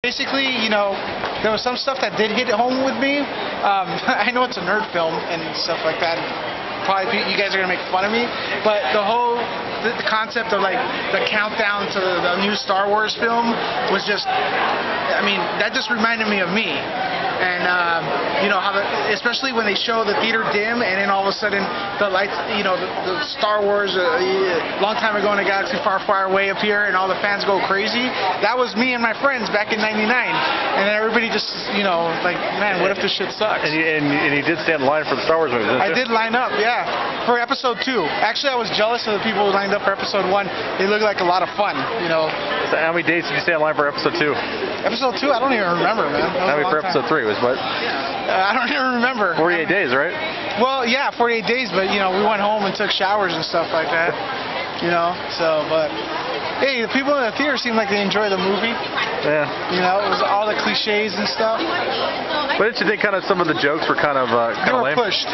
Basically, you know, there was some stuff that did hit home with me. I know it's a nerd film and stuff like that. Probably you guys are gonna make fun of me, but the whole concept of like the countdown to the new Star Wars film was just, I mean, that just reminded me of me. And you know how, especially when they show the theater dim, and then all of a sudden the lights, you know, the Star Wars, long time ago in a galaxy far, far away appear, and all the fans go crazy. That was me and my friends back in '99, and then everybody just, you know, like, man, what if this shit sucks? And you did stand in line for the Star Wars movies, didn't you? I did line up, yeah, for episode 2. Actually, I was jealous of the people who lined up for episode 1. They looked like a lot of fun, you know. So how many days did you stand in line for episode 2? Episode 2? I don't even remember, man. How many for episode 3 was what? I don't even remember. 48 days, right? Well, yeah, 48 days, but, you know, we went home and took showers and stuff like that, you know, so, but, hey, the people in the theater seemed like they enjoyed the movie. Yeah. You know, it was all the cliches and stuff. But didn't you think kind of some of the jokes were kind of lame? They were pushed.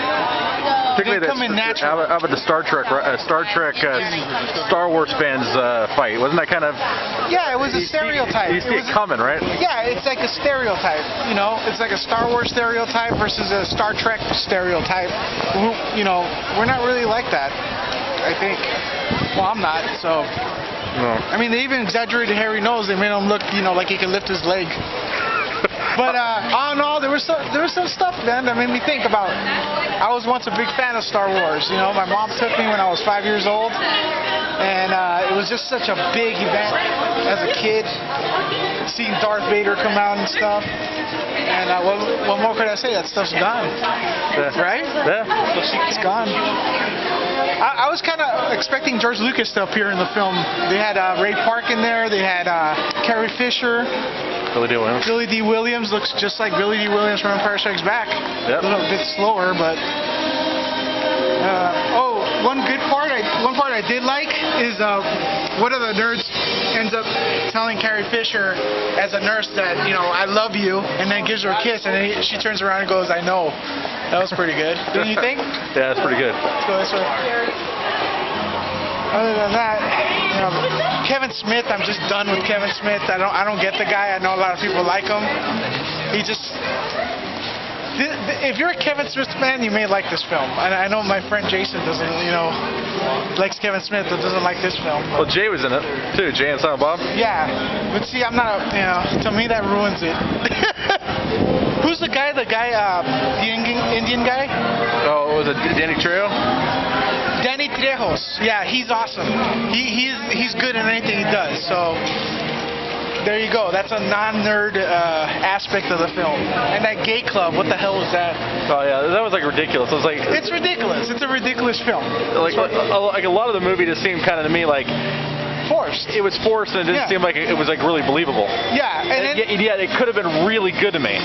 Particularly come in natural. How about the Star Trek, Star Wars fans fight? Wasn't that kind of... Yeah, it was a stereotype. You see it coming, right? Yeah, it's like a stereotype, you know? It's like a Star Wars stereotype versus a Star Trek stereotype. You know, we're not really like that, I think. Well, I'm not, so... No. I mean, they even exaggerated Harry nose. They made him look, you know, like he could lift his leg. But all in all, there was some stuff, man, that made me think about. I was once a big fan of Star Wars. You know, my mom took me when I was 5 years old, and it was just such a big event as a kid, seeing Darth Vader come out and stuff. And what more could I say? That stuff's gone, right? Yeah, it's gone. I was kind of expecting George Lucas to appear in the film. They had Ray Park in there. They had Carrie Fisher. Billy D. Williams. Billy D. Williams looks just like Billy D. Williams from Empire Strikes Back. Yep. A little bit slower, but one part I did like is one of the nerds ends up telling Carrie Fisher as a nurse that, you know, I love you, and then gives her a kiss, and then she turns around and goes, I know. That was pretty good. Didn't you think? Yeah, that's pretty good. Let's go this way. Other than that, you know, Kevin Smith, I'm just done with Kevin Smith. I don't get the guy. I know a lot of people like him. He just... If you're a Kevin Smith fan, you may like this film. I know my friend Jason doesn't, you know, likes Kevin Smith but doesn't like this film. Well, Jay was in it, too. Jay and Silent Bob. Yeah, but see, I'm not a, you know, to me that ruins it. Who's the guy? The Indian guy? Oh, was it Danny Trejo? Danny Trejos. Yeah, he's awesome. He's good in anything he does. So there you go. That's a non-nerd aspect of the film. And that gay club, what the hell was that? Oh yeah, that was like ridiculous. It was like... It's ridiculous. It's a ridiculous film. Like a lot of the movie just seemed kind of to me like... Forced. It was forced, and it didn't seem like it was like really believable. Yeah, and yeah, it could have been really good to me.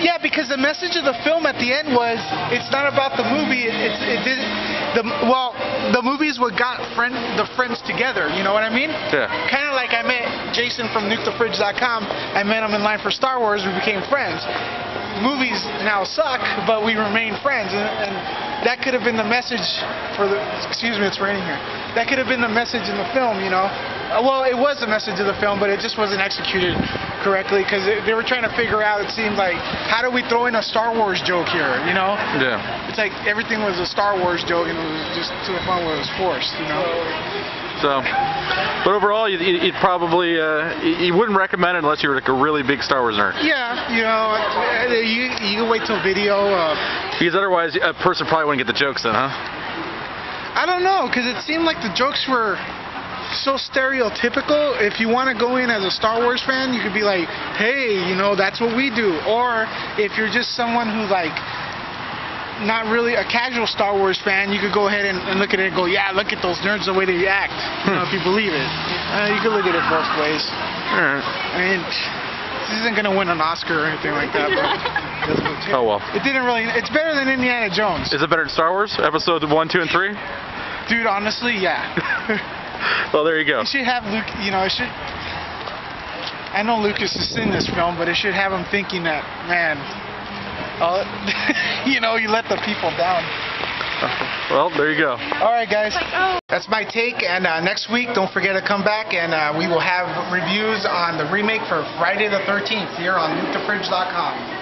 Yeah, because the message of the film at the end was, it's not about the movie. The movie is what got the friends together. You know what I mean? Yeah. Kind of like I met Jason from NukeTheFridge.com. I met him in line for Star Wars. We became friends. Movies now suck, but we remain friends, and that could have been the message for the... Excuse me, it's raining here. That could have been the message in the film, you know. Well, it was the message of the film, but it just wasn't executed correctly because they were trying to figure out, it seemed like, how do we throw in a Star Wars joke here, you know? Yeah. It's like everything was a Star Wars joke, and it was just to the point where it was forced, you know? So, but overall, you'd probably, you wouldn't recommend it unless you were like a really big Star Wars nerd. Yeah, you know, you can wait till video. Because otherwise, a person probably wouldn't get the jokes then, huh? I don't know, because it seemed like the jokes were so stereotypical. If you want to go in as a Star Wars fan, you could be like, hey, you know, that's what we do. Or if you're just someone who, like, not really a casual Star Wars fan, you could go ahead and look at it and go, yeah, look at those nerds, the way they act, you know, if you believe it. You could look at it both ways. Alright. I mean, this isn't going to win an Oscar or anything like that, but oh well. It didn't really, it's better than Indiana Jones. Is it better than Star Wars? Episode 1, 2, and 3? Dude, honestly, yeah. Well, there you go. It should have Luke, you know, it should... I know Lucas is in this film, but it should have him thinking that, man... you know, you let the people down. Well, there you go. All right, guys. That's my take. And next week, don't forget to come back, and we will have reviews on the remake for Friday the 13th here on NukeTheFridge.com.